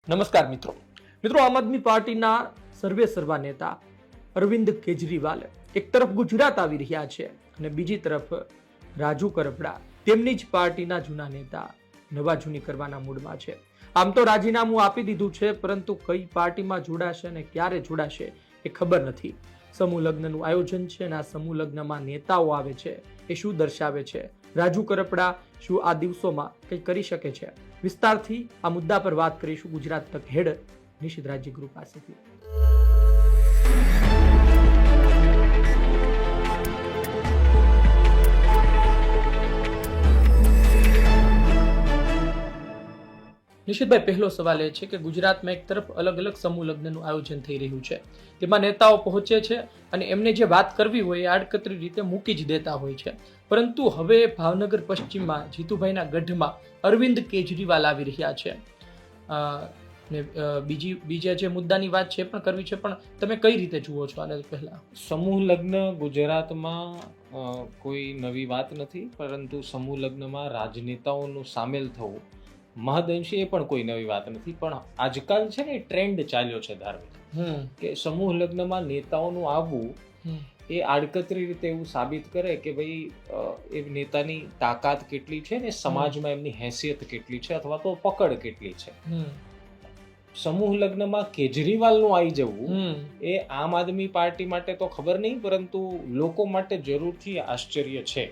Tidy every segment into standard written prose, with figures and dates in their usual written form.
નમસ્કાર મિત્રો. આમ આદમી પાર્ટીના સર્વે સર્વા નેતા અરવિંદ કેજરીવાલ એક તરફ ગુજરાત આવી રહ્યા છે અને બીજી તરફ રાજુ કરપડા તેમની જ પાર્ટીના જૂના નેતા નવા જૂની કરવાના મૂડમાં છે. આમ તો રાજીનામું આપી દીધું છે, પરંતુ કઈ પાર્ટીમાં જોડાશે અને ક્યારે જોડાશે એ ખબર નથી. સમૂહ લગ્નનું આયોજન છે અને આ સમૂહ લગ્નમાં નેતાઓ આવે છે એ શું દર્શાવે છે? રાજુ કરપડા શું આ દિવસોમાં કંઈ કરી શકે છે? વિસ્તારથી આ મુદ્દા પર વાત કરીશું ગુજરાત તક હેડ નિશિત રાજ્યગુરુ પાસેથી. નિશિતભાઈ, પહેલો સવાલ એ છે કે ગુજરાતમાં એક તરફ અલગ અલગ સમૂહ લગ્નનું આયોજન થઈ રહ્યું છે, તેમાં નેતાઓ પહોંચે છે અને એમને જે વાત કરવી હોય એ આડકતરી રીતે મૂકી જ દેતા હોય છે. પરંતુ હવે ભાવનગર પશ્ચિમમાં જીતુભાઈના ગઢમાં અરવિંદ કેજરીવાલ આવી રહ્યા છે. બીજા જે મુદ્દાની વાત છે પણ કરવી છે, પણ તમે કઈ રીતે જુઓ છો આને પહેલા? સમૂહ લગ્ન ગુજરાતમાં કોઈ નવી વાત નથી, પરંતુ સમૂહ લગ્નમાં રાજનેતાઓનું સામેલ થવું મહદઅંશે એ પણ કોઈ નવી વાત નથી. પણ આજકાલ છે ને ટ્રેન્ડ ચાલ્યો છે ધાર્મિક, કે સમૂહ લગ્નમાં નેતાઓનું આવવું એ આડકતરી રીતે એવું સાબિત કરે કે ભાઈ એ નેતાની તાકાત કેટલી છે ને સમાજમાં એમની હેસિયત કેટલી છે અથવા તો પકડ કેટલી છે. સમૂહ લગ્નમાં કેજરીવાલનું આવી જવું એ આમ આદમી પાર્ટી માટે તો ખબર નહીં, પરંતુ લોકો માટે જરૂરથી આશ્ચર્ય છે.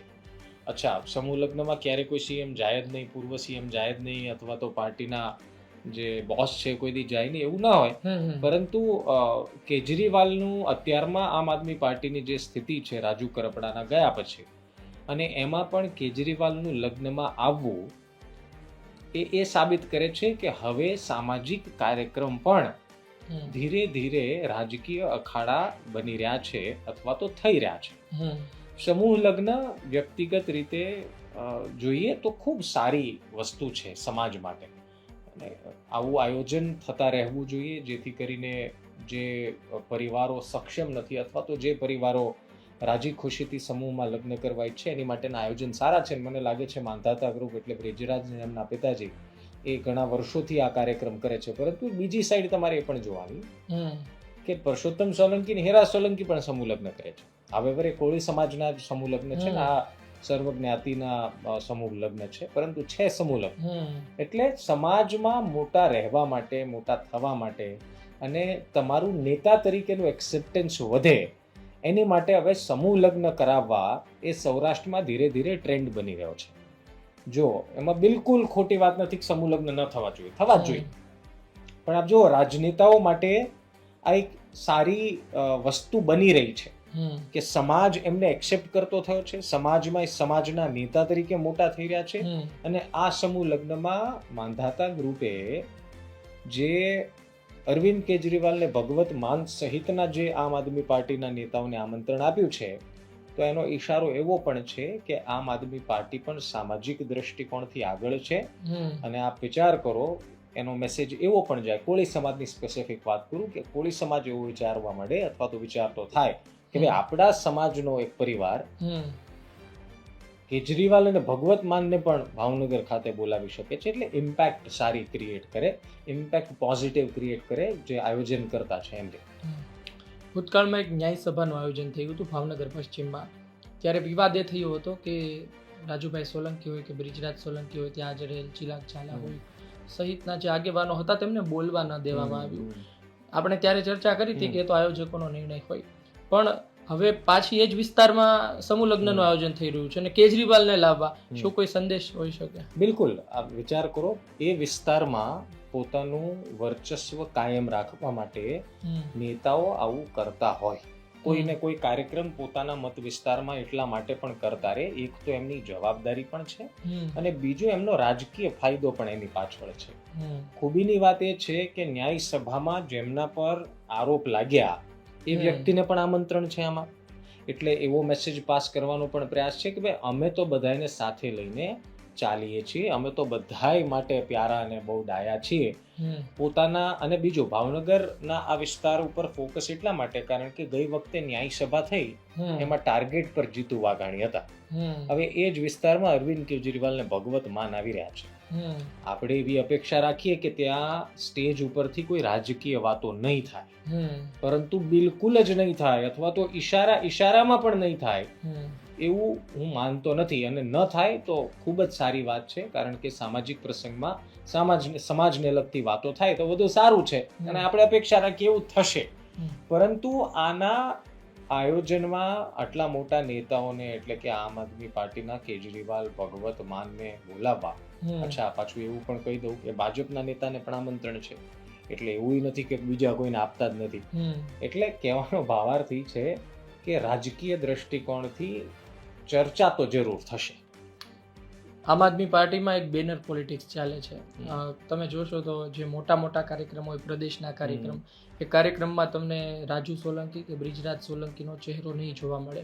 અચ્છા, સમૂહ લગ્નમાં ક્યારે કોઈ સીએમ જાય જ નહીં, પૂર્વ સીએમ જાય જ નહીં, અથવા તો પાર્ટીના જે બોસ છે કોઈ દી જાય નહીં, એવું ના હોય. પરંતુ કેજરીવાલનું અત્યારમાં આમ આદમી પાર્ટીની જે સ્થિતિ છે રાજુ કરપડાના ગયા પછી, અને એમાં પણ કેજરીવાલનું લગ્નમાં આવવું એ સાબિત કરે છે કે હવે સામાજિક કાર્યક્રમ પણ ધીરે ધીરે રાજકીય અખાડા બની રહ્યા છે અથવા તો થઈ રહ્યા છે. સમૂહ લગ્ન વ્યક્તિગત રીતે જોઈએ તો ખૂબ સારી વસ્તુ છે સમાજ માટે, અને આવું આયોજન થતા રહેવું જોઈએ, જેથી કરીને જે પરિવારો સક્ષમ નથી અથવા તો જે પરિવારો રાજી ખુશીથી સમૂહમાં લગ્ન કરવા ઈચ્છે એની માટેના આયોજન સારા છે. મને લાગે છે માંધાતા ગ્રુપ એટલે બ્રિજરાજ એમના પિતાજી એ ઘણા વર્ષોથી આ કાર્યક્રમ કરે છે. પરંતુ બીજી સાઈડ તમારે એ પણ જોવાની કે પરસોત્તમ સોલંકી ને હેરા સોલંકી પણ સમૂહ લગ્ન કરે છે. હવે એ કોળી સમાજના સમૂહ લગ્ન છે ને આ સર્વ જ્ઞાતિના સમૂહ લગ્ન છે, પરંતુ છે સમૂહ લગ્ન. એટલે સમાજમાં મોટા રહેવા માટે, મોટા થવા માટે અને તમારું નેતા તરીકેનું એક્સેપ્ટન્સ વધે એની માટે હવે સમૂહ લગ્ન કરાવવા એ સૌરાષ્ટ્રમાં ધીરે ધીરે ટ્રેન્ડ બની રહ્યો છે. જો એમાં બિલકુલ ખોટી વાત નથી કે સમૂહ લગ્ન ન થવા જોઈએ, થવા જ જોઈએ. પણ આપ જો રાજનેતાઓ માટે આ એક સારી વસ્તુ બની રહી છે કે સમાજ એમને એક્સેપ્ટ કરતો થયો છે, સમાજમાં સમાજના નેતા તરીકે મોટા થઈ રહ્યા છે. અને આ સમૂહ લગ્નમાં માંધાતા ગ્રુપે જે અરવિંદ કેજરીવાલને ભગવત માન સહિતના જે આમ આદમી પાર્ટીના નેતાઓને આમંત્રણ આપ્યું છે, તો એનો ઈશારો એવો પણ છે કે આમ આદમી પાર્ટી પણ સામાજિક દ્રષ્ટિકોણથી આગળ છે. અને આપ વિચાર કરો, એનો મેસેજ એવો પણ જાય. કોળી સમાજની સ્પેસિફિક વાત કરું કે કોળી સમાજ એવો વિચારવા માંડે અથવા તો વિચારતો થાય કે ભાઈ આપણા સમાજનો એક પરિવાર કેજરીવાલ અને ભગવત માનને પણ ભાવનગર ખાતે બોલાવી શકે છે. એટલે ઇમ્પેક્ટ સારી ક્રિએટ કરે, ઇમ્પેક્ટ પોઝિટિવ ક્રિએટ કરે જે આયોજન કરતા છે એમને. ભૂતકાળમાં એક ન્યાય સભાનું આયોજન થયું હતું ભાવનગર પશ્ચિમમાં. ત્યારે વિવાદ એ થયો હતો કે રાજુભાઈ સોલંકી હોય કે બ્રિજરાજ સોલંકી હોય, ત્યાં હાજર રહેલ ચિરાગ ઝાલા હોય સહિતના જે આગેવાનો હતા તેમને બોલવા ન દેવામાં આવ્યું. આપણે ત્યારે ચર્ચા કરી હતી કે તો આયોજકોનો નિર્ણય હોય, પણ હવે પાછી એ જ વિસ્તારમાં સમૂહ લગ્નનું આયોજન થઈ રહ્યું છે અને કેજરીવાલને લાવવા શું કોઈ સંદેશ હોઈ શકે? બિલકુલ. આપ વિચાર કરો, એ વિસ્તારમાં પોતાનું વર્ચસ્વ કાયમ રાખવા માટે નેતાઓ આવું કરતા હોય, કોઈને કોઈ કાર્યક્રમ પોતાના મત વિસ્તારમાં એટલા માટે પણ કરતા રહે. એક તો એમની જવાબદારી પણ છે અને બીજો એમનો રાજકીય ફાયદો પણ એની પાછળ છે. ખૂબીની વાત એ છે કે ન્યાય સભામાં જેમના પર આરોપ લાગ્યા એ વ્યક્તિને પણ આમંત્રણ છે આમાં. એટલે એવો મેસેજ પાસ કરવાનો પણ પ્રયાસ છે કે ભાઈ અમે તો બધાને સાથે લઈને ચાલીએ છીએ, અમે તો બધાય માટે પ્યારા અને બહુ ડાયા છીએ પોતાના. અને બીજું, ભાવનગરના આ વિસ્તાર ઉપર ફોકસ એટલા માટે કારણ કે ગઈ વખતે ન્યાય સભા થઈ એમાં ટાર્ગેટ પર જીતુ વાઘાણી હતા. હવે એ જ વિસ્તારમાં અરવિંદ કેજરીવાલને ભગવત માન આવી રહ્યા છે. આપણે એવી અપેક્ષા રાખીએ કે ત્યાં સ્ટેજ ઉપરથી કોઈ રાજકીય વાતો નહીં થાય, પરંતુ બિલકુલ જ નહીં થાય, અથવા તો ઈશારામાં પણ નહીં થાય એવું હું માનતો નથી. અને ન થાય તો ખૂબ જ સારી વાત છે, કારણ કે સામાજિક પ્રસંગમાં સમાજને લગતી વાતો થાય તો વધુ સારું છે, અને આપણે અપેક્ષા રાખીએ એવું થશે. પરંતુ આના આયોજનમાં આટલા મોટા નેતાઓને, એટલે કે આમ આદમી પાર્ટીના કેજરીવાલ, ભગવત માનને બોલાવવા, અચ્છા પાછું એવું પણ કહી દઉં કે ભાજપના નેતાને પણ આમંત્રણ છે, એટલે એવું નથી કે બીજા કોઈને આપતા જ નથી. એટલે કહેવાનો ભાવાર્થ એ છે કે રાજકીય દ્રષ્ટિકોણથી ચર્ચા તો જરૂર થશે. આમ આદમી પાર્ટીમાં એક બેનર પોલિટિક્સ ચાલે છે. તમે જોશો તો જે મોટા મોટા કાર્યક્રમ હોય, પ્રદેશના કાર્યક્રમ, એ કાર્યક્રમમાં તમને રાજુ સોલંકી કે બ્રિજરાજ સોલંકીનો ચહેરો નહીં જોવા મળે.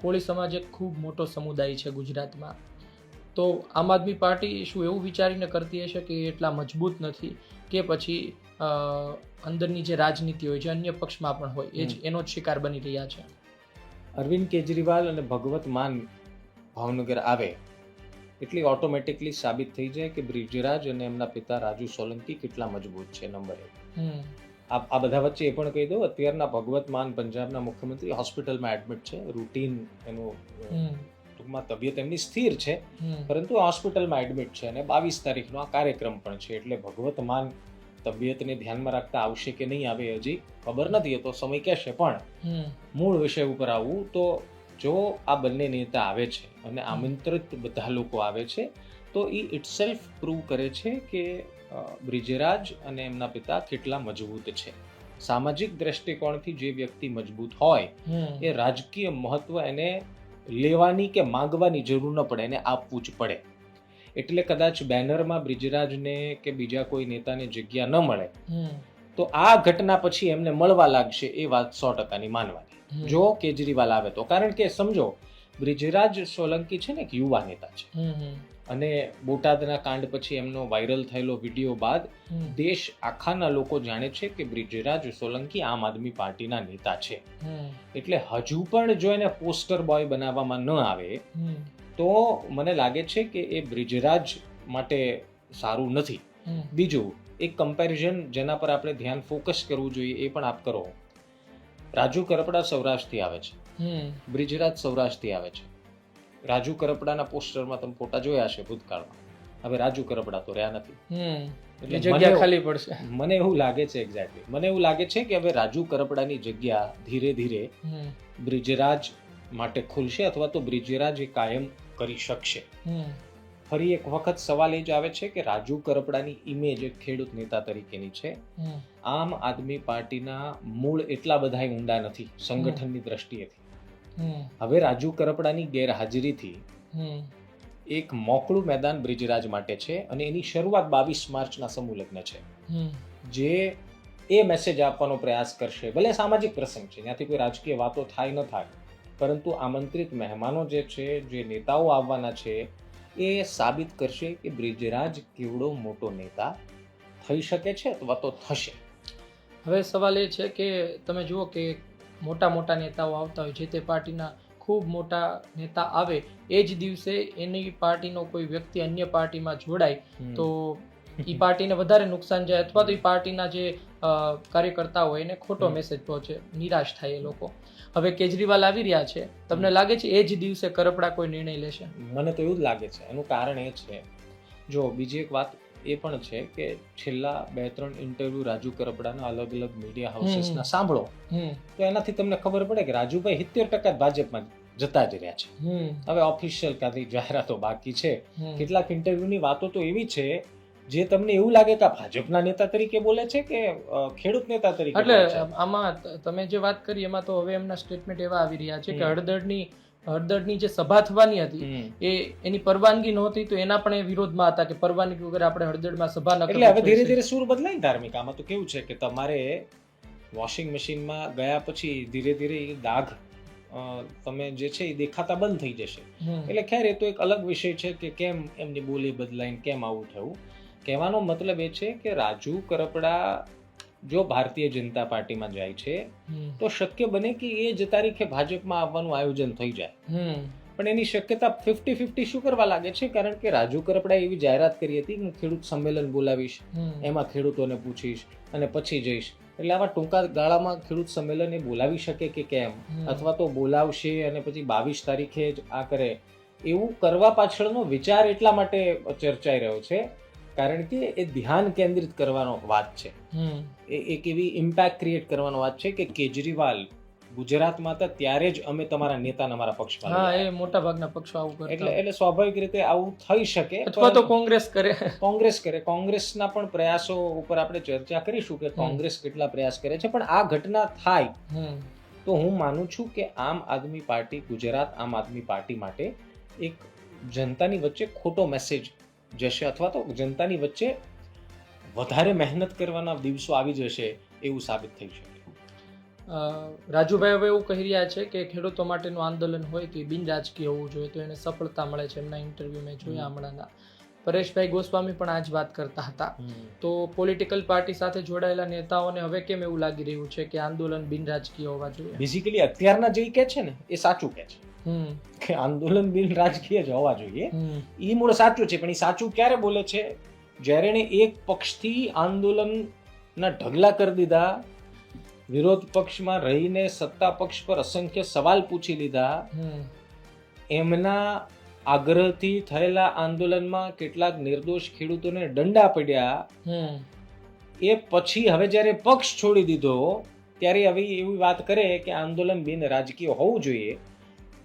કોળી સમાજ એક ખૂબ મોટો સમુદાય છે ગુજરાતમાં. તો આમ આદમી પાર્ટી શું એવું વિચારીને કરતી હશે કે એટલા મજબૂત નથી, કે પછી અંદરની જે રાજનીતિ હોય, જે અન્ય પક્ષમાં પણ હોય, એ જ એનો જ શિકાર બની રહ્યા છે? અરવિંદ કેજરીવાલ અને ભગવત માન ભાવનગર આવે એટલે ઓટોમેટિકલી સાબિત થઈ જાય કે બ્રિજરાજ અને એમના પિતા રાજુ સોલંકી કેટલા મજબૂત છે. નંબર 1. આ બધા વચ્ચે એ પણ કહી દઉં, અત્યારના ભગવત માન પંજાબના મુખ્યમંત્રી હોસ્પિટલમાં એડમિટ છે. રૂટીન એનું ટૂંકમાં તબિયત એમની સ્થિર છે, પરંતુ હોસ્પિટલમાં એડમિટ છે, અને 22 તારીખનો આ કાર્યક્રમ પણ છે. એટલે ભગવત માન તબિયતને ધ્યાનમાં રાખતા આવશે કે નહીં આવે હજી ખબર નથી, એ તો સમય કહેશે. પણ મૂળ વિષય ઉપર આવવું તો, જો આ બંને નેતા આવે છે અને આમંત્રિત બધા લોકો આવે છે, તો એ ઇટસેલ્ફ પ્રૂવ કરે છે કે બ્રિજરાજ અને એમના પિતા કેટલા મજબૂત છે. સામાજિક દ્રષ્ટિકોણથી જે વ્યક્તિ મજબૂત હોય એ રાજકીય મહત્વ એને લેવાની કે માંગવાની જરૂર ન પડે, એને આપવું જ પડે. એટલે કદાચ બેનરમાં બ્રિજરાજને કે બીજા કોઈ નેતાને જગ્યા ન મળે તો આ ઘટના પછી એમને મળવા લાગશે, એ વાત 100%ની માનવાની, જો કેજરીવાલ આવે તો. કારણ કે સમજો, બ્રિજરાજ સોલંકી છે ને એક યુવા નેતા છે, અને બોટાદના કાંડ પછી એમનો વાયરલ થયેલો વિડીયો બાદ દેશ આખાના લોકો જાણે છે કે બ્રિજરાજ સોલંકી આમ આદમી પાર્ટીના નેતા છે. એટલે હજુ પણ જો એને પોસ્ટર બોય બનાવવામાં ન આવે તો મને લાગે છે કે એ બ્રિજરાજ માટે સારું નથી. બીજું એક કમ્પેરિઝન જેના પર આપણે ધ્યાન ફોકસ કરવું જોઈએ એ પણ આપ કરો. રાજુ કરપડા સૌરાષ્ટ્રથી આવે છે, બ્રિજરાજ સૌરાષ્ટ્રથી આવે છે. રાજુ કરપડાના પોસ્ટરમાં તમે ફોટા જોયા છે ભૂતકાળમાં, હવે રાજુ કરપડા તો રહ્યા નથી, એટલે જગ્યા ખાલી પડશે. મને એવું લાગે છે, એક્ઝેક્ટલી મને એવું લાગે છે કે હવે રાજુ કરપડાની જગ્યા ધીરે ધીરે બ્રિજરાજ માટે ખુલશે, અથવા તો બ્રિજરાજ એ કાયમ કરી શકશે. ફરી એક વખત સવાલ એ જ આવે છે કે રાજુ કરપડાની ઇમેજ એક ખેડૂત નેતા તરીકેની છે. આમ આદમી પાર્ટીના મૂળ એટલા બધા ઊંડા નથી સંગઠનની દ્રષ્ટિએથી. હવે રાજુ કરપડાની ગેરહાજરીથી એક મોકળું મેદાન બ્રિજરાજ માટે છે, અને એની શરૂઆત 22 માર્ચના સમૂહ લગ્ન છે, જે એ મેસેજ આપવાનો પ્રયાસ કરશે. ભલે સામાજિક પ્રસંગ છે, ત્યાંથી કોઈ રાજકીય વાતો થાય ન થાય, પરંતુ આમંત્રિત મહેમાનો જે છે, જે નેતાઓ આવવાના છે, એ સાબિત કરશે કે બ્રિજરાજ કેવડો મોટો નેતા થઈ શકે છે અથવા તો થશે. હવે સવાલ એ છે કે તમે જુઓ કે મોટા મોટા નેતાઓ આવતા હોય, જે તે પાર્ટીના ખૂબ મોટા નેતા આવે, એ જ દિવસે એની પાર્ટીનો કોઈ વ્યક્તિ અન્ય પાર્ટીમાં જોડાય તો એ પાર્ટીને વધારે નુકસાન જાય, અથવા તો એ પાર્ટીના જે કાર્યકર્તા હોય એને ખોટો મેસેજ પહોંચે, નિરાશ થાય એ લોકો. હવે કેજરીવાલ આવી રહ્યા છે, તમને લાગે છે એ જ દિવસે કરપડા કોઈ નિર્ણય લેશે? મને તો એવું જ લાગે છે. એનું કારણ એ છે, જો બીજી એક વાત એ પણ છે કે છેલ્લા 2-3 ઇન્ટરવ્યુ રાજુ કરપડાના અલગ અલગ મીડિયા હાઉસીસના સાંભળો તો એનાથી તમને ખબર પડે કે રાજુભાઈ 70% ભાજપમાં જતા જ રહ્યા છે. હવે ઓફિશિયલ કાંઈ જાહેરાતો બાકી છે, કેટલાક ઇન્ટરવ્યુની વાતો તો એવી છે જે તમને એવું લાગે કે ભાજપના નેતા તરીકે બોલે છે કે ખેડૂત નેતા તરીકે. એટલે આમાં તમે જે વાત કરી એમાં તો હવે એમના સ્ટેટમેન્ટ એવા આવી રહ્યા છે કે હળદરની જે સભા થવાની હતી એની પરવાનગી નહોતી, તો એના પણ એ વિરોધમાં હતા કે પરવાનગી વગર આપણે હળદરમાં સભા ન કરવી. એટલે હવે ધીરે ધીરે સૂર બદલાય. ધાર્મિક આમાં તો કેવું છે કે તમારે વોશિંગ મશીનમાં ગયા પછી ધીરે ધીરે એ દાગ તમે જે છે એ દેખાતા બંધ થઈ જશે. એટલે ખેર એ તો એક અલગ વિષય છે કે કેમ એમની બોલી બદલાઈને કેમ આવું થયું. કહેવાનો મતલબ એ છે કે રાજુ કરપડા જો ભારતીય જનતા પાર્ટીમાં જાય છે તો શક્ય બને કે એ જ તારીખે ભાજપમાં આવવાનું આયોજન થઈ જાય. પણ એની શક્યતા 50-50 શું કરવા લાગે છે? કારણ કે રાજુ કરપડાએ એવી જાહેરાત કરી હતી કે હું ખેડૂત સંમેલન બોલાવીશ, એમાં ખેડૂતોને પૂછીશ અને પછી જઈશ. એટલે આવા ટૂંકા ગાળામાં ખેડૂત સંમેલન એ બોલાવી શકે કે કેમ, અથવા તો બોલાવશે અને પછી 22 તારીખે જ આ કરે, એવું કરવા પાછળનો વિચાર એટલા માટે ચર્ચાઈ રહ્યો છે કારણ કે એ ધ્યાન કેન્દ્રિત કરવાનો વાત છે. એ એક એવી ઇમ્પેક્ટ ક્રિએટ કરવાનો વાત છે કે કેજરીવાલ ગુજરાતમાં હતા ત્યારે જ અમે તમારા નેતાને અમારા પક્ષમાં હા, લાવ્યા. એ મોટા ભાગના પક્ષો આવું કરતા એટલે સ્વાભાવિક રીતે આવું થઈ શકે, અથવા તો કોંગ્રેસ કરે. કોંગ્રેસના પણ પ્રયાસો ઉપર આપણે ચર્ચા કરીશું કે કોંગ્રેસ કેટલા પ્રયાસ કરે છે. પણ આ ઘટના થાય તો હું માનું છું કે આમ આદમી પાર્ટી, ગુજરાત આમ આદમી પાર્ટી માટે એક જનતાની વચ્ચે ખોટો મેસેજ જશે, અથવા તો જનતાની વચ્ચે વધારે મહેનત કરવાના દિવસો આવી જશે એવું સાબિત થઈ શકે. રાજુભાઈ હવે એવું કહી રહ્યા છે કે ખેડૂતો માટેનું આંદોલન હોય તો એ બિન રાજકીય હોવું જોઈએ, તો એને સફળતા મળે છે. એમના ઇન્ટરવ્યુ મેં જોયા હમણાંના. પરેશભાઈ ગોસ્વામી પણ આ જ વાત કરતા હતા. તો પોલિટિકલ પાર્ટી સાથે જોડાયેલા નેતાઓને હવે કેમ એવું લાગી રહ્યું છે કે આંદોલન બિન રાજકીય હોવા જોઈએ? બેઝિકલી અત્યારના જે કહે છે ને એ સાચું કહે છે કે આંદોલન બિન રાજકીય જ હોવા જોઈએ. એ મૂળ સાચું છે, પણ એ સાચું ક્યારે બોલે છે? જ્યારે એને એક પક્ષથી આંદોલનના ઢગલા કરી દીધા, વિરોધ પક્ષમાં રહીને સત્તા પક્ષ પર અસંખ્ય સવાલ પૂછી લીધા, એમના આગ્રહથી થયેલા આંદોલનમાં કેટલાક નિર્દોષ ખેડૂતોને દંડા પડ્યા, એ પછી હવે જ્યારે પક્ષ છોડી દીધો ત્યારે હવે એવી વાત કરે કે આંદોલન બિન રાજકીય હોવું જોઈએ,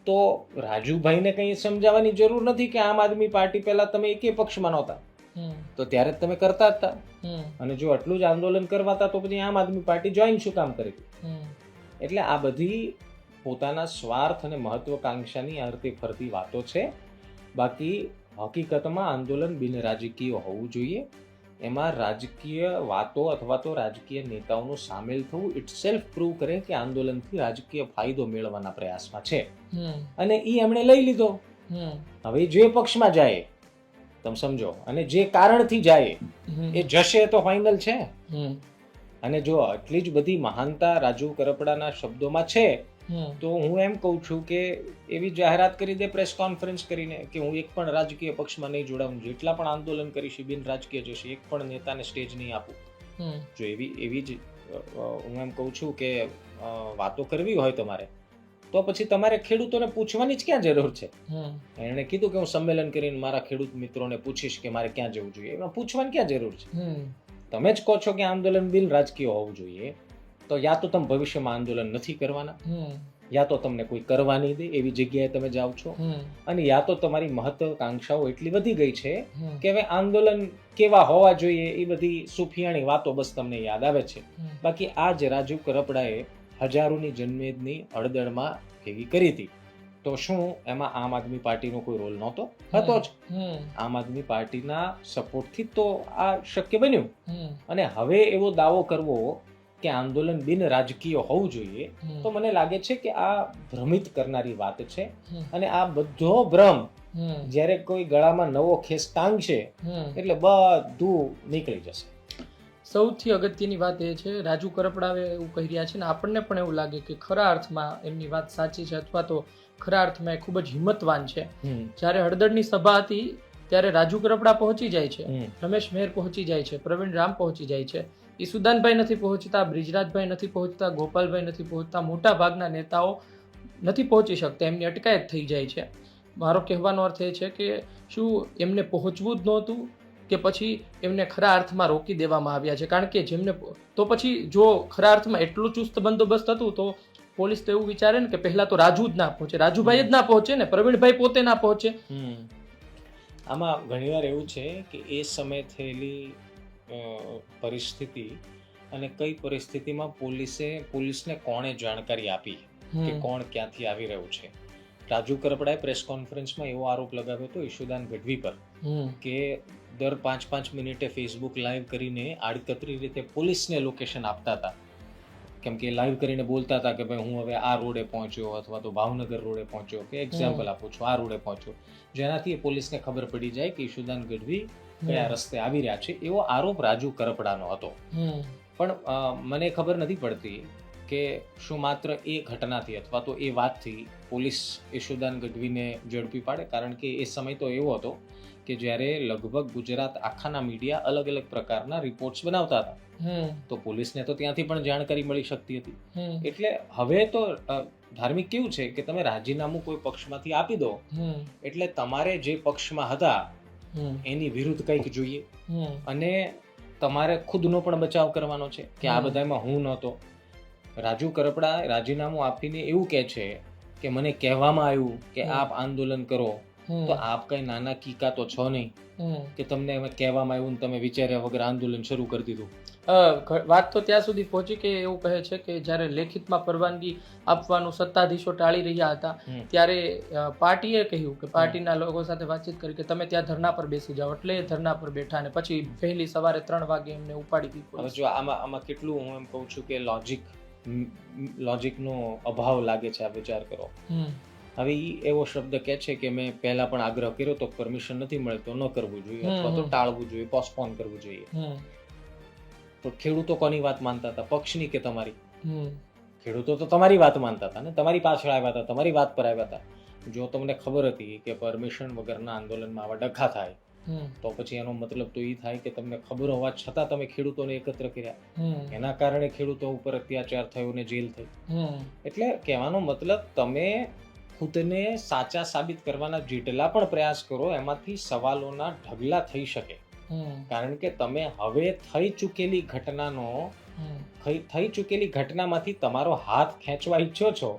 તો રાજુભાઈને કંઈ સમજાવવાની જરૂર નથી કે આમ આદમી પાર્ટી પહેલા તમે એકે પક્ષમાં નહોતા, તો ત્યારે જ તમે કરતા હતા. અને જો આટલું જ આંદોલન કરવાતા તો પછી આમ આદમી પાર્ટી જોઈન શું કામ કરી? એટલે આ બધી પોતાના સ્વાર્થ અને મહત્વકાંક્ષાની અર્થે ફરતી વાતો છે. બાકી હકીકતમાં આંદોલન બિન રાજકીય હોવું જોઈએ. એમાં રાજકીય વાતો અથવા તો રાજકીય નેતાઓનું સામેલ થવું ઇટસેલ્ફ પ્રૂવ કરે કે આંદોલનથી રાજકીય ફાયદો મેળવવાના પ્રયાસમાં છે, અને એ એમણે લઈ લીધો. હવે જે પક્ષમાં જાય તમે સમજો, અને જે કારણથી જાય એ જશે તો ફાઇનલ છે. અને જો આટલી જ બધી મહાનતા રાજુ કરપડાના શબ્દોમાં છે તો હું એમ કહું છું કે એવી જાહેરાત કરી દે પ્રેસ કોન્ફરન્સ કરીને કે હું એક પણ રાજકીય પક્ષમાં નહીં જોડાવું, જેટલા પણ આંદોલન કરીશ બિન રાજકીય જશે, એક પણ નેતાને સ્ટેજ નહીં આપું. જો એવી જ હું એમ કહું છું કે વાતો કરવી હોય તમારે, તો પછી તમારે ખેડૂતોને પૂછવાની જ ક્યાં જરૂર છે? એણે કીધું કે હું સંમેલન કરીને મારા ખેડૂત મિત્રોને પૂછીશ કે મારે ક્યાં જવું જોઈએ, એમાં પૂછવાની ક્યાં જરૂર છે? તમે જ કહો છો કે આંદોલન બિન રાજકીય હોવું જોઈએ, તો યા તો તમે ભવિષ્યમાં આંદોલન નથી કરવાના, યા તો તમને કોઈ કરવા નહીં દે એવી જગ્યાએ તમે જાઓ છો, અને યા તો તમારી મહત્વકાંક્ષાઓ એટલી વધી ગઈ છે કે હવે આંદોલન કેવા હોવા જોઈએ એ બધી સુફિયાણી વાતો બસ તમને યાદ આવે છે. બાકી આ જ રાજુ કરપડાએ હજારોની જનમેદની હળદળમાં ભેગી કરી હતી, તો શું એમાં આમ આદમી પાર્ટીનો કોઈ રોલ નહોતો? હતો જ. આમ આદમી પાર્ટીના સપોર્ટથી તો આ શક્ય બન્યું. અને હવે એવો દાવો કરવો કે આંદોલન બિન રાજકીય હોવું જોઈએ, તો મને લાગે છે કે આ ભ્રમિત કરનારી વાત છે. અને આ બધો ભ્રમ જ્યારે કોઈ ગળામાં નવો ખેસ ટાંગશે એટલે બધું નીકળી જશે. સૌથી અગત્યની વાત એ છે, રાજુ કરપડાએ એવું કહી રહ્યા છે ને આપણને પણ એવું લાગે કે ખરા અર્થમાં એમની વાત સાચી છે, અથવા તો ખરા અર્થમાં એ ખૂબ જ હિંમતવાન છે. જ્યારે હળદળની સભા હતી ત્યારે રાજુ કરપડા પહોંચી જાય છે, રમેશ મેર પહોંચી જાય છે, પ્રવીણ રામ પહોંચી જાય છે, ઈસુદાનભાઈ નથી પહોંચતા, બ્રિજરાજભાઈ નથી પહોંચતા, ગોપાલભાઈ નથી પહોંચતા, મોટા ભાગના નેતાઓ નથી પહોંચી શકતા, એમની અટકાયત થઈ જાય છે. મારો કહેવાનો અર્થ એ છે કે શું એમને પહોંચવું જ નહોતું કે પછી એમને ખરા અર્થમાં રોકી દેવામાં આવ્યા છે? કારણ કે જેમને તો પછી જો ખરા અર્થમાં એટલું ચુસ્ત બંદોબસ્ત હતું તો પોલીસ તો એવું વિચારે ને કે પહેલા તો રાજુ જ ના પહોંચે, રાજુભાઈ જ ના પહોંચે ને, પ્રવીણભાઈ પોતે ના પહોંચે. આમાં ઘણીવાર એવું છે કે એ સમયે થયેલી પરિસ્થિતિ અને કઈ પરિસ્થિતિમાં પોલીસને કોણે જાણકારી આપી કે કોણ ક્યાંથી આવી રહ્યું છે. રાજુ કરપડાએ પ્રેસ કોન્ફરન્સમાં એવો આરોપ લગાવ્યો હતો ઈશુદાન ગઢવી પર કે દર 5-5 મિનિટે ફેસબુક લાઈવ કરીને આડકતરી રીતે પોલીસને લોકેશન આપતા હતા. કેમ કે લાઈવ કરીને બોલતા હતા કે ભાઈ હું હવે આ રોડે પહોંચ્યો, અથવા તો ભાવનગર રોડે પહોંચ્યો, કે એક્ઝામ્પલ આપું છું, આ રોડે પહોંચ્યો, જેનાથી પોલીસને ખબર પડી જાય કે ઈશુદાન ગઢવી કયા રસ્તે આવી રહ્યા છે. એવો આરોપ રાજુ કરપડાનો હતો. પણ મને ખબર નથી પડતી કે શું માત્ર એ ઘટનાથી અથવા તો એ વાતથી પોલીસ યશોદાન ગઢવીને ઝડપી પાડે? કારણ કે એ સમય તો એવો હતો કે જ્યારે લગભગ ગુજરાત આખાના મીડિયા અલગ અલગ પ્રકારના રિપોર્ટ્સ બનાવતા હતા, તો પોલીસને તો ત્યાંથી પણ જાણકારી મળી શકતી હતી. એટલે હવે તો ધાર્મિક કેવું છે કે તમે રાજીનામું કોઈ પક્ષમાંથી આપી દો એટલે તમારે જે પક્ષમાં હતા એની વિરુદ્ધ કંઈક જોઈએ, અને તમારે ખુદનો પણ બચાવ કરવાનો છે કે આ બધામાં હું નહોતો. રાજુ કરપડા રાજીનામું આપીને એવું કહે છે કે મને કહેવામાં આવ્યું કે આપ આંદોલન કરો, તો આપ કઈ નાના કીકા તો છો નહીં કે તમને કહેવામાં આવ્યું ને તમે વિચાર્યા વગર આંદોલન શરૂ કરી દીધું. વાત તો ત્યાં સુધી પહોંચી કે એવું કહે છે કે જ્યારે લેખિતમાં પરવાનગી આપવાનું સત્તાધીશો ટાળી રહ્યા હતા ત્યારે પાર્ટીએ કહ્યું કે પાર્ટીના લોકો સાથે વાતચીત કરી કે તમે ત્યાં ધરણા પર બેસી જાઓ, એટલે એ ધરણા પર બેઠા અને પછી વહેલી સવારે 3 વાગે એમને ઉપાડી દીધું. હવે જો આમાં કેટલું હું એમ કહું છું કે લોજિકનો અભાવ લાગે છે. આ વિચાર કરો. હવે એવો શબ્દ કહે છે કે મેં પહેલા પણ આગ્રહ કર્યો તો પરમિશન નથી મળે તો ન કરવું જોઈએ અથવા તો ટાળવું જોઈએ, પોસ્ટપોન કરવું જોઈએ. તો ખેડૂતો કોની વાત માનતા હતા, પક્ષની કે તમારી? ખેડૂતો તો તમારી વાત માનતા હતા ને, તમારી પાછળ આવ્યા હતા, તમારી વાત પર આવ્યા હતા. જો તમને ખબર હતી કે પરમિશન વગરના આંદોલનમાં આવા ડખા થાય તો પછી એનો મતલબ તો એ થાય કે તમને ખબર હોવા છતાં તમે ખેડૂતોને એકત્ર કર્યા, એના કારણે ખેડૂતો ઉપર અત્યાચાર થયો ને જેલ થઈ. એટલે કહેવાનો મતલબ તમે ખુદને સાચા સાબિત કરવાના જેટલા પણ પ્રયાસ કરો એમાંથી સવાલોના ઢગલા થઈ શકે, કારણ કે તમે હવે થઈ ચૂકેલી ઘટનામાંથી તમારો હાથ ખેંચવા ઈચ્છો છો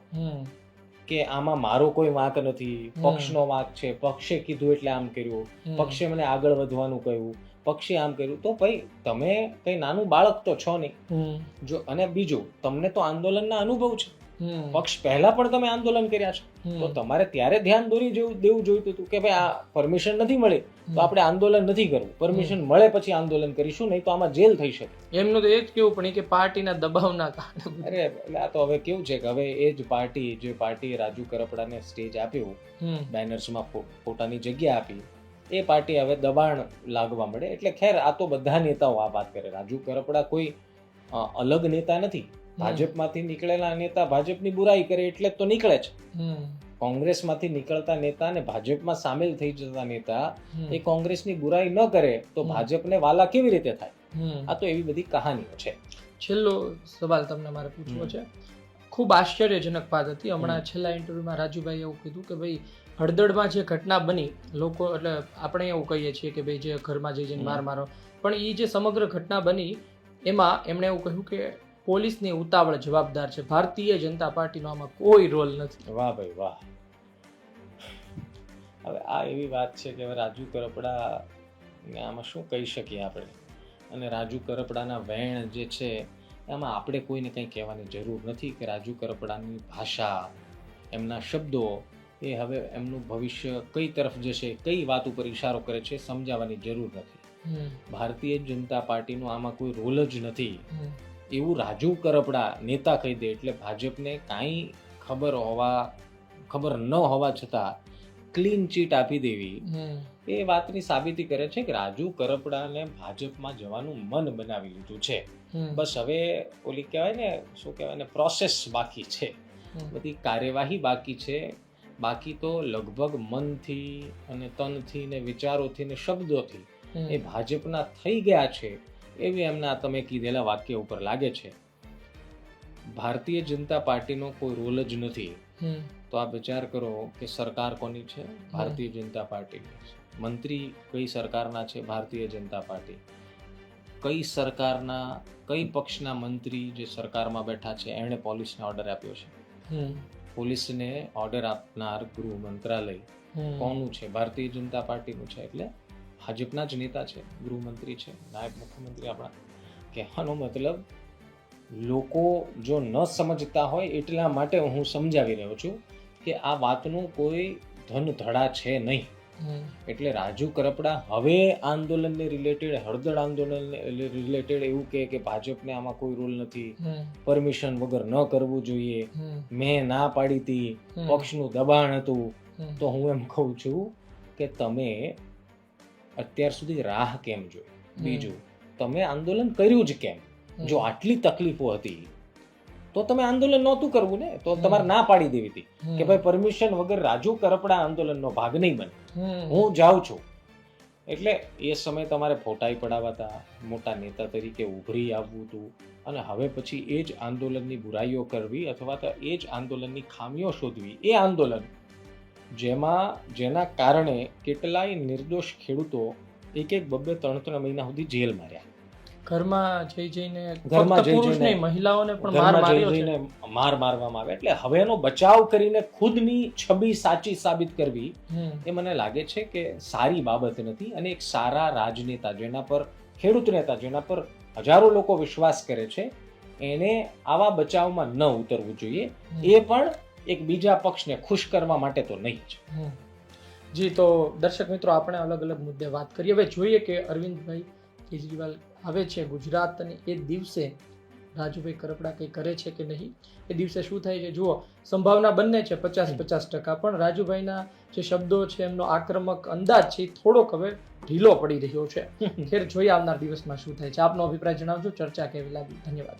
કે આમાં મારો કોઈ વાંક નથી, પક્ષનો વાંક છે, પક્ષે કીધું એટલે આમ કર્યું, પક્ષે મને આગળ વધવાનું કહ્યું, પક્ષે આમ કર્યું. તો ભાઈ તમે કઈ નાનું બાળક તો છો નહીં. જો અને બીજું તમને તો આંદોલનના અનુભવ છે, પક્ષ પહેલા પણ તમે આંદોલન કર્યા છે, તો તમારે ત્યારે ધ્યાન દોરી દેવું જોઈતું હતું કે ભાઈ આ પરમિશન નથી મળે તો આપણે આંદોલન નથી કરવું, પરમિશન મળે પછી આંદોલન કરીશું, નહીં તો આમાં જેલ થઈ શકે. એમનું તો એ જ કેવું પણ કે પાર્ટીના દબાવના કારણે. અરે આ તો હવે કેવું છે કે હવે એ જ પાર્ટી જે પાર્ટીએ રાજુ કરપડાને સ્ટેજ આપ્યું, બેનર્સમાં ફોટાની જગ્યા આપી, એ પાર્ટી હવે દબાણ લાગવા મળે. એટલે ખેર આ તો બધા નેતાઓ આ વાત કરે. રાજુ કરપડા કોઈ અલગ નેતા નથી. ભાજપમાંથી નીકળેલા નેતા ભાજપની બુરાઈ કરે એટલે તો નીકળે છે. કોંગ્રેસમાંથી નીકળતા નેતા અને ભાજપમાં સામેલ થઈ જતા નેતા એ કોંગ્રેસની બુરાઈ ન કરે તો ભાજપને વાલા કેવી રીતે થાય? આ તો એવી બધી કહાનીઓ છે. છેલ્લો સવાલ તમને મારે પૂછવો છે. ખૂબ આશ્ચર્યજનક વાત હતી. હમણાં છેલ્લા ઇન્ટરવ્યુમાં રાજુભાઈ એવું કીધું કે ભાઈ હળદળમાં જે ઘટના બની, લોકો એટલે આપણે એવું કહીએ છીએ કે ભાઈ જે ઘરમાં જઈને માર મારો, પણ એ જે સમગ્ર ઘટના બની એમાં એમણે એવું કહ્યું કે પોલીસની ઉતાવળ જવાબદાર છે, ભારતીય જનતા પાર્ટીનો આમાં કોઈ રોલ નથી. વાહ ભાઈ વાહ. હવે આ એવી વાત છે કે રાજુ કરપડા આમાં શું કહી શકીએ આપણે, અને રાજુ કરપડાના વેણ જે છે એમાં આપણે કોઈને કંઈ કહેવાની જરૂર નથી કે રાજુ કરપડાની ભાષા, એમના શબ્દો એ હવે એમનું ભવિષ્ય કઈ તરફ જશે, કઈ વાત ઉપર ઈશારો કરે છે સમજાવવાની જરૂર નથી. ભારતીય જનતા પાર્ટીનો આમાં કોઈ રોલ જ નથી એવું રાજુ કરપડા નેતા કહી દે એટલે ભાજપને કાંઈ ખબર ન હોવા છતાં ક્લીન ચીટ આપી દેવી એ વાતની સાબિતી કરે છે કે રાજુ કરપડાને ભાજપમાં જવાનું મન બનાવી લીધું છે. બસ હવે ઓલી કહેવાય ને શું કહેવાય ને પ્રોસેસ બાકી છે, બધી કાર્યવાહી બાકી છે. બાકી તો લગભગ મનથી અને તનથી ને વિચારોથી ને શબ્દોથી એ ભાજપના થઈ ગયા છે એવી એમના તમે કીધેલા વાક્ય ઉપર લાગે છે. ભારતીય જનતા પાર્ટીનો કોઈ રોલ જ નથી. તો આ વિચાર કરો કે સરકાર કોની છે? ભારતીય જનતા પાર્ટીની છે. મંત્રી કઈ સરકારના છે? ભારતીય જનતા પાર્ટી. કઈ સરકારના, કઈ પક્ષના મંત્રી જે સરકારમાં બેઠા છે એણે પોલીસને ઓર્ડર આપ્યો છે? પોલીસને ઓર્ડર આપનાર ગૃહ મંત્રાલય કોનું છે? ભારતીય જનતા પાર્ટીનું છે. એટલે ભાજપના જ નેતા છે, ગૃહમંત્રી છે, નાયબ મુખ્યમંત્રી આપણા. કહેવાનો મતલબ લોકો જો ન સમજતા હોય એટલા માટે હું સમજાવી રહ્યો છું કે આ વાતનું કોઈ ધન ધડા છે નહીં. એટલે રાજુ કરપડા હવે આંદોલનને રિલેટેડ, હળદળ આંદોલનને રિલેટેડ એવું કહે કે ભાજપને આમાં કોઈ રોલ નથી, પરમિશન વગર ન કરવું જોઈએ, મેં ના પાડી હતી, પક્ષનું દબાણ હતું. તો હું એમ કહું છું કે તમે અત્યાર સુધી રાહ કેમ જોઈ? બીજું, તમે આંદોલન કર્યું જ કેમ? જો આટલી તકલીફો હતી તો તમે આંદોલન નહોતું કરવું ને, તો તમારે ના પાડી દેવી હતી કે ભાઈ પરમિશન વગર રાજુ કરપડા આંદોલનનો ભાગ નહીં બને, હું જાઉં છું. એટલે એ સમયે તમારે ફોટાઈ પડાવતા, મોટા નેતા તરીકે ઉભરી આવવું હતું, અને હવે પછી એ જ આંદોલનની બુરાઈઓ કરવી અથવા તો એ જ આંદોલનની ખામીઓ શોધવી. એ આંદોલન જેના કારણે કેટલાય નિર્દોષ ખેડૂતો એક 2-3 મહિના સુધી જેલમાં રહ્યા. ઘરમાં જઈ જઈને ઘરમાં જઈ પુરુષ નહીં, મહિલાઓને પણ માર માર્યો છે. માર મારવામાં આવે. એટલે હવે એનો બચાવ કરીને ખુદની છબી સાચી સાબિત કરવી એ મને લાગે છે કે સારી બાબત નથી. અને એક સારા રાજનેતા, જેના પર ખેડૂત નેતા, જેના પર હજારો લોકો વિશ્વાસ કરે છે, એને આવા બચાવમાં ન ઉતરવું જોઈએ. એ પણ એક બીજા પક્ષને ખુશ કરવા માટે તો નહીં જ. જી, તો દર્શક મિત્રો, આપણે અલગ અલગ મુદ્દે વાત કરીએ. હવે જોઈએ કે અરવિંદભાઈ કેજરીવાલ આવે છે ગુજરાત, અને એ દિવસે રાજુભાઈ કરપડા કંઈ કરે છે કે નહીં, એ દિવસે શું થાય છે જુઓ. સંભાવના બંને છે 50-50%, પણ રાજુભાઈના જે શબ્દો છે, એમનો આક્રમક અંદાજ છે, એ થોડોક હવે ઢીલો પડી રહ્યો છે. ખેર, જોઈએ આવનાર દિવસમાં શું થાય છે. આપનો અભિપ્રાય જણાવજો. ચર્ચા કેવી લાગી? ધન્યવાદ.